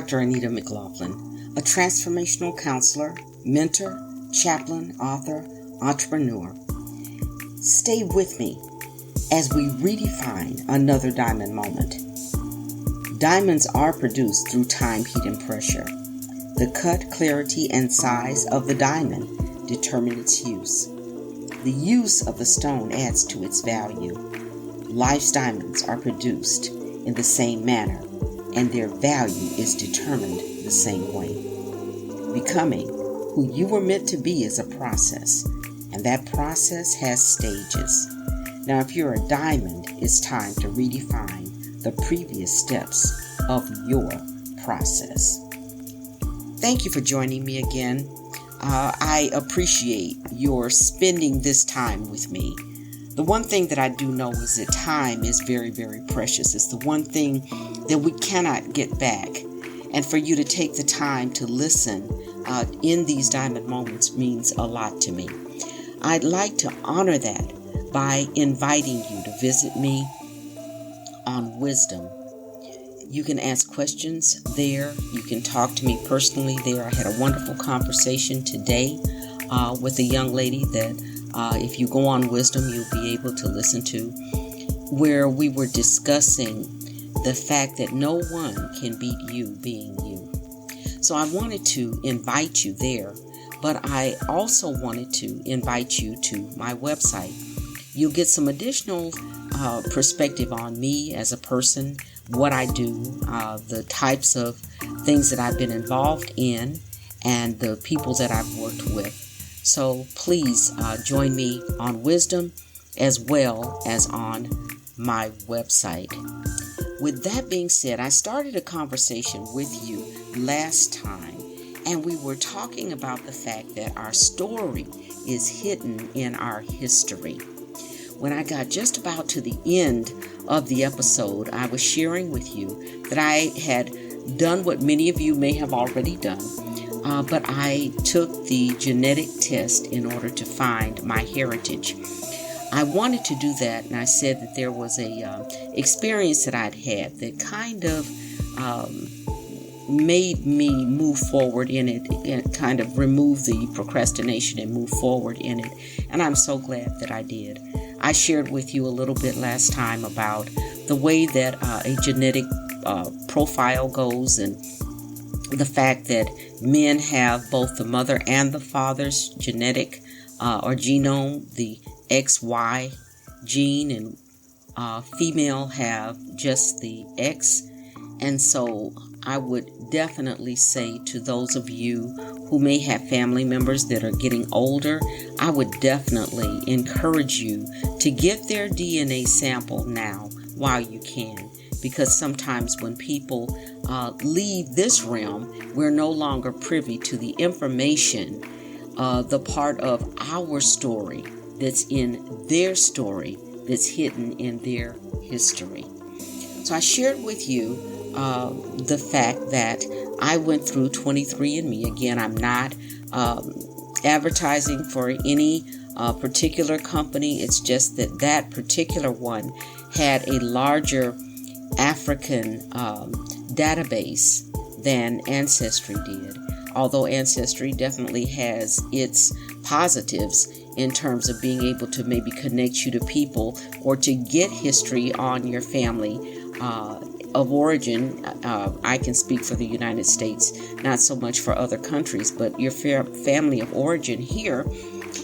Dr. Anita McLaughlin, a transformational counselor, mentor, chaplain, author, entrepreneur. Stay with me as we redefine another diamond moment. Diamonds are produced through time, heat, and pressure. The cut, clarity, and size of the diamond determine its use. The use of the stone adds to its value. Life's diamonds are produced in the same manner, and their value is determined the same way. Becoming who you were meant to be is a process, and that process has stages. Now, if you're a diamond, it's time to redefine the previous steps of your process. Thank you for joining me again. I appreciate your spending this time with me. The one thing that I do know is that time is very, very precious. It's the one thing that we cannot get back. And for you to take the time to listen in these diamond moments means a lot to me. I'd like to honor that by inviting you to visit me on Wisdom. You can ask questions there. You can talk to me personally there. I had a wonderful conversation today with a young lady that if you go on Wisdom, you'll be able to listen to, where we were discussing the fact that no one can beat you being you. So I wanted to invite you there, but I also wanted to invite you to my website. You'll get some additional perspective on me as a person, what I do, the types of things that I've been involved in, and the people that I've worked with. So please join me on Wisdom as well as on my website. With that being said, I started a conversation with you last time, and we were talking about the fact that our story is hidden in our history. When I got just about to the end of the episode, I was sharing with you that I had done what many of you may have already done, but I took the genetic test in order to find my heritage. I wanted to do that, and I said that there was a experience that I'd had that kind of made me move forward in it, and kind of remove the procrastination and move forward in it, and I'm so glad that I did. I shared with you a little bit last time about the way that a genetic profile goes, and the fact that men have both the mother and the father's genetic or genome, the XY gene, and female have just the X. And so I would definitely say to those of you who may have family members that are getting older, I would definitely encourage you to get their DNA sample now while you can. Because sometimes when people leave this realm, we're no longer privy to the information, the part of our story that's in their story that's hidden in their history. So I shared with you the fact that I went through 23andMe. Again, I'm not advertising for any particular company. It's just that that particular one had a larger African database than Ancestry did. Although Ancestry definitely has its positives in terms of being able to maybe connect you to people or to get history on your family of origin. I can speak for the United States, not so much for other countries, but your family of origin here,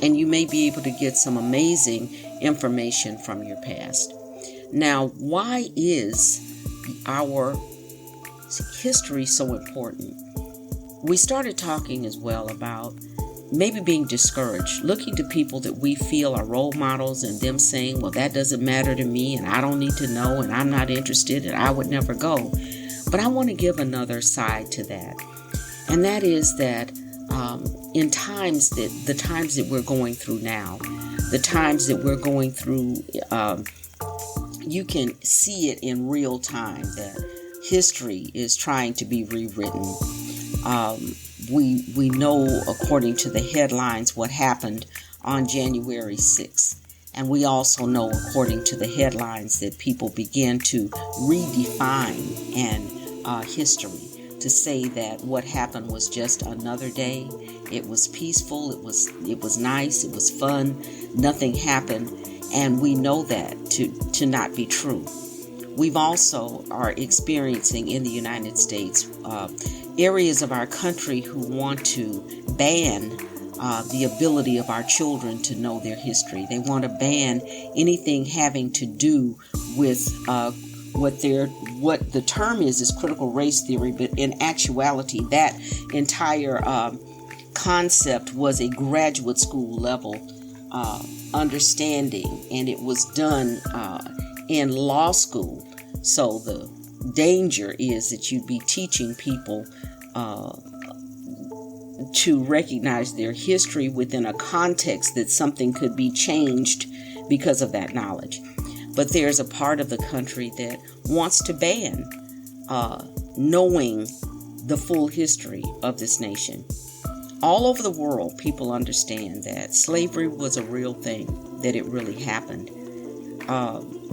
and you may be able to get some amazing information from your past. Now, why is our history so important? We started talking as well about maybe being discouraged, looking to people that we feel are role models and them saying, well, that doesn't matter to me and I don't need to know and I'm not interested and I would never go. But I want to give another side to that. And that is that in times that the times that we're going through now, the times that we're going through, you can see it in real time that history is trying to be rewritten. We know, according to the headlines, what happened on January 6th. And we also know, according to the headlines, that people began to redefine history. to say that what happened was just another day. It was peaceful, it was nice, it was fun, nothing happened, and we know that to not be true. We've also are experiencing in the United States areas of our country who want to ban the ability of our children to know their history. They want to ban anything having to do with what the term is critical race theory, but in actuality, that entire concept was a graduate school level understanding, and it was done in law school. So the danger is that you'd be teaching people to recognize their history within a context that something could be changed because of that knowledge. But there's a part of the country that wants to ban knowing the full history of this nation. All over the world, people understand that slavery was a real thing, that it really happened.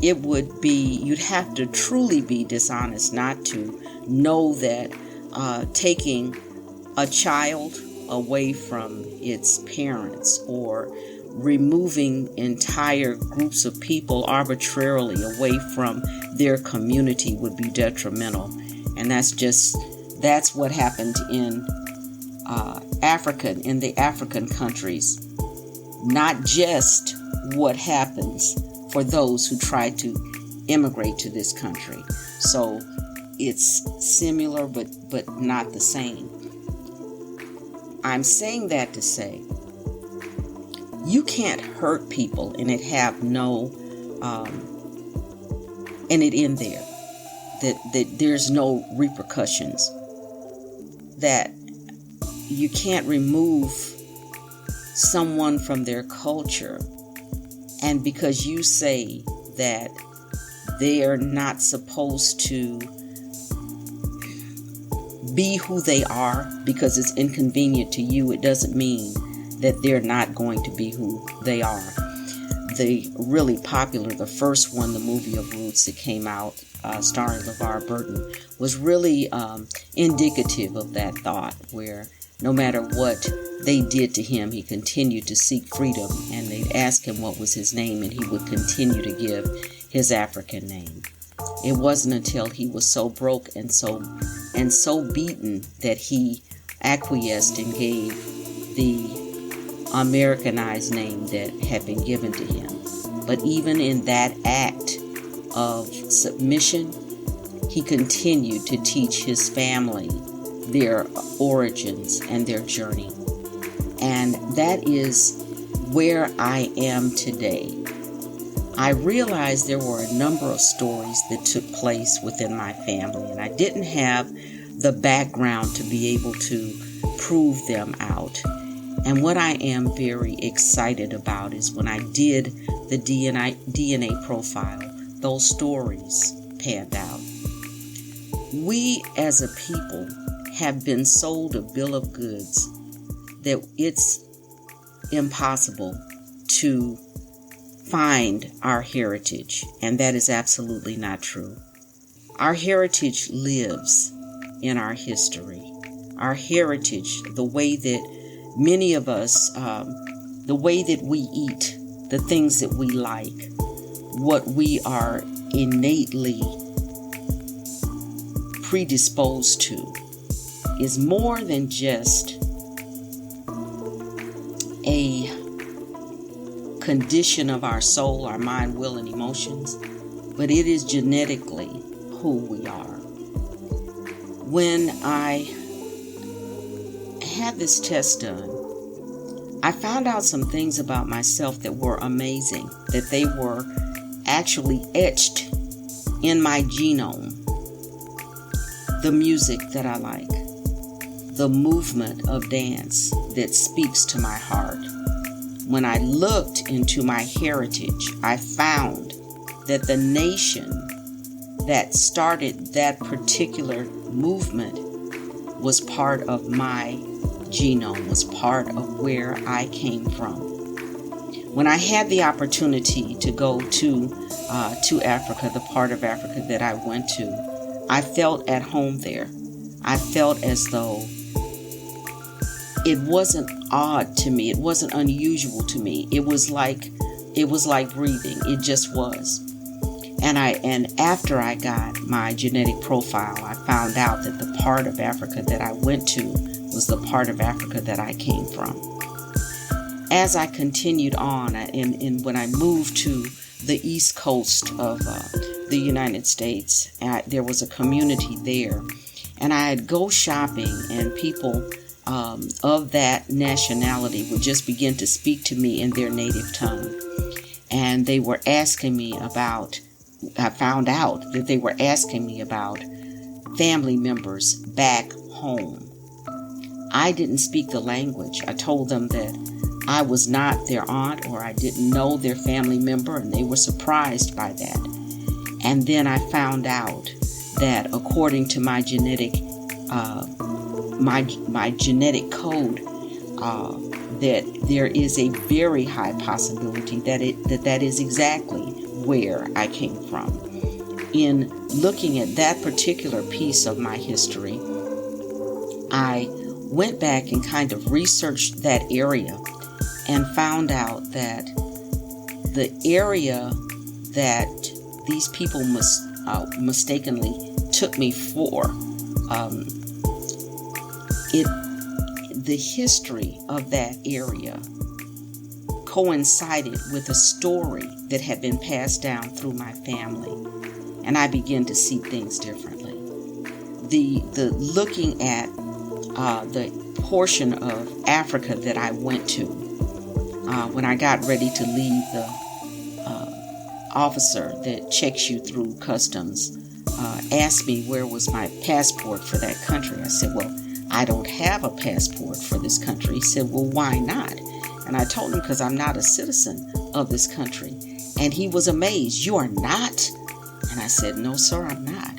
You'd have to truly be dishonest not to know that taking a child away from its parents or removing entire groups of people arbitrarily away from their community would be detrimental. And that's what happened in the African countries, not just what happens for those who try to immigrate to this country. So it's similar, but not the same. I'm saying that to say you can't hurt people and it have no and it end there, that there's no repercussions, that you can't remove someone from their culture, and because you say that they are not supposed to be who they are because it's inconvenient to you, it doesn't mean that they're not going to be who they are. The really popular, the first one, the movie of Roots that came out starring LeVar Burton, was really indicative of that thought, where no matter what they did to him, he continued to seek freedom, and they'd ask him what was his name, and he would continue to give his African name. It wasn't until he was so broke and so beaten that he acquiesced and gave the Americanized name that had been given to him. But even in that act of submission, he continued to teach his family their origins and their journey. And that is where I am today. I realized there were a number of stories that took place within my family, and I didn't have the background to be able to prove them out. And what I am very excited about is when I did the DNA profile, those stories panned out. We as a people have been sold a bill of goods that it's impossible to find our heritage, and that is absolutely not true. Our heritage lives in our history. Our heritage, the way that many of us, the way that we eat, the things that we like, what we are innately predisposed to, is more than just a condition of our soul, our mind, will, and emotions, but it is genetically who we are. When I had this test done, I found out some things about myself that were amazing, that they were actually etched in my genome. The music that I like, the movement of dance that speaks to my heart. When I looked into my heritage, I found that the nation that started that particular movement was part of my genome, was part of where I came from. When I had the opportunity to go to Africa, the part of Africa that I went to, I felt at home there. I felt as though it wasn't odd to me. It wasn't unusual to me. It was like breathing. It just was. And after I got my genetic profile, I found out that the part of Africa that I went to was the part of Africa that I came from. As I continued on, and when I moved to the East Coast of the United States, there was a community there, and I'd go shopping, and people of that nationality would just begin to speak to me in their native tongue. And they were asking me about, I found out that they were asking me about family members back home. I didn't speak the language. I told them that I was not their aunt, or I didn't know their family member, and they were surprised by that. And then I found out that according to my genetic my genetic code, that there is a very high possibility that is exactly where I came from. In looking at that particular piece of my history, I went back and kind of researched that area and found out that the area that these people mistakenly took me for, the history of that area coincided with a story that had been passed down through my family, and I began to see things differently. The looking at the portion of Africa that I went to, when I got ready to leave, the officer that checks you through customs asked me where was my passport for that country. I said, well, I don't have a passport for this country. He said, well, why not? And I told him, because I'm not a citizen of this country. And he was amazed. You are not? And I said, no, sir, I'm not.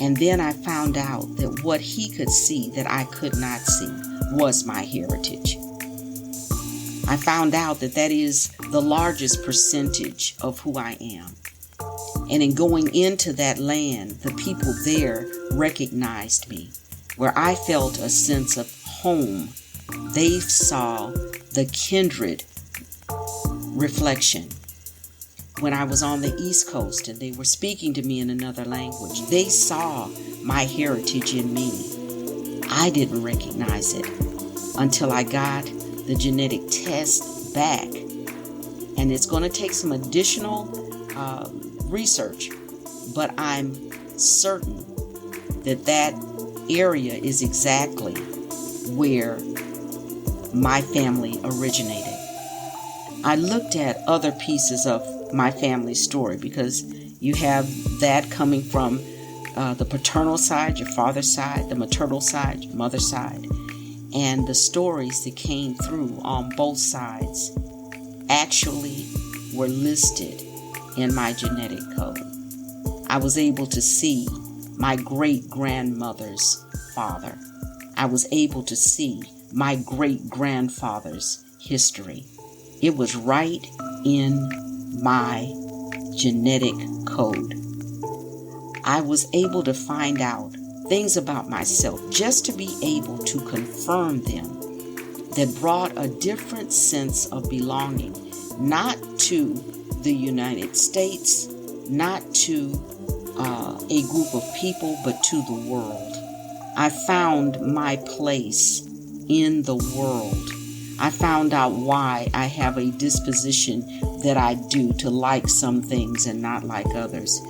And then I found out that what he could see that I could not see was my heritage. I found out that that is the largest percentage of who I am. And in going into that land, the people there recognized me. Where I felt a sense of home, they saw the kindred reflection. When I was on the East Coast and they were speaking to me in another language, they saw my heritage in me. I didn't recognize it until I got the genetic test back. And it's going to take some additional research, but I'm certain that that area is exactly where my family originated. I looked at other pieces of my family story, because you have that coming from the paternal side, your father's side, the maternal side, your mother's side, and the stories that came through on both sides actually were listed in my genetic code. I was able to see my great-grandmother's father. I was able to see my great-grandfather's history. It was right in my genetic code. I was able to find out things about myself just to be able to confirm them, that brought a different sense of belonging, not to the United States, not to a group of people, but to the world. I found my place in the world. I found out why I have a disposition that I do to like some things and not like others.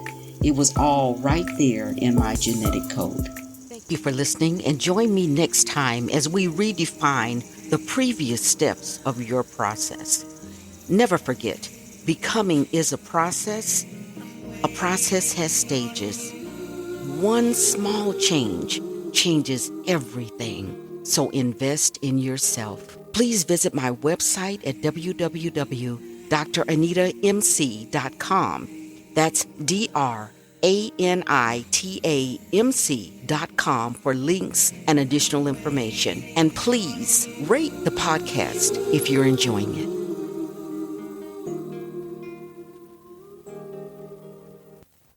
It was all right there in my genetic code. Thank you for listening, and join me next time as we redefine the previous steps of your process. Never forget, becoming is a process. A process has stages. One small change changes everything. So invest in yourself. Please visit my website at www.DrAnitaMc.com. That's DrAnitaMc.com for links and additional information. And please rate the podcast if you're enjoying it.